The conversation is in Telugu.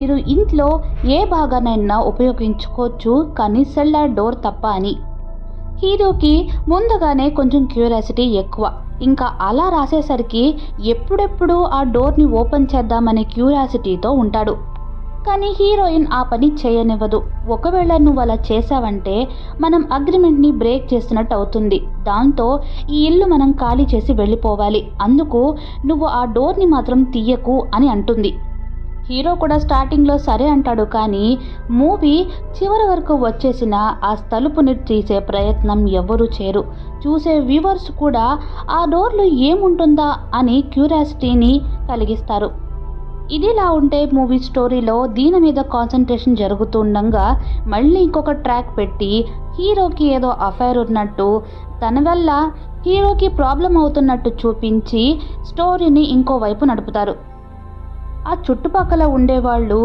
మీరు ఇంట్లో ఏ భాగానైనా ఉపయోగించుకోవచ్చు కానీ సెల్లార్ డోర్ తప్ప అని. హీరోకి ముందుగానే కొంచెం క్యూరియాసిటీ ఎక్కువ. ఇంకా అలా రాసేసరికి ఎప్పుడెప్పుడు ఆ డోర్ని ఓపెన్ చేద్దామనే క్యూరియాసిటీతో ఉంటాడు. కానీ హీరోయిన్ ఆ పని చేయనివ్వదు. ఒకవేళ నువ్వు అలా చేసావంటే మనం అగ్రిమెంట్ని బ్రేక్ చేసినట్టు అవుతుంది. దాంతో ఈ ఇల్లు మనం ఖాళీ చేసి వెళ్ళిపోవాలి. అందుకు నువ్వు ఆ డోర్ని మాత్రం తీయకు అని అంటుంది. హీరో కూడా స్టార్టింగ్లో సరే అంటాడు. కానీ మూవీ చివరి వరకు వచ్చేసిన ఆ తలుపుని తీసే ప్రయత్నం ఎవ్వరూ చేయరు. చూసే వ్యూవర్స్ కూడా ఆ డోర్లో ఏముంటుందా అని క్యూరియాసిటీని కలిగిస్తారు. ఇదిలా ఉంటే మూవీ స్టోరీలో దీని మీద కాన్సన్ట్రేషన్ జరుగుతుండగా మళ్ళీ ఇంకొక ట్రాక్ పెట్టి హీరోకి ఏదో అఫైర్ ఉన్నట్టు, తన వల్ల హీరోకి ప్రాబ్లం అవుతున్నట్టు చూపించి స్టోరీని ఇంకోవైపు నడుపుతారు. ఆ చుట్టుపక్కల ఉండేవాళ్ళు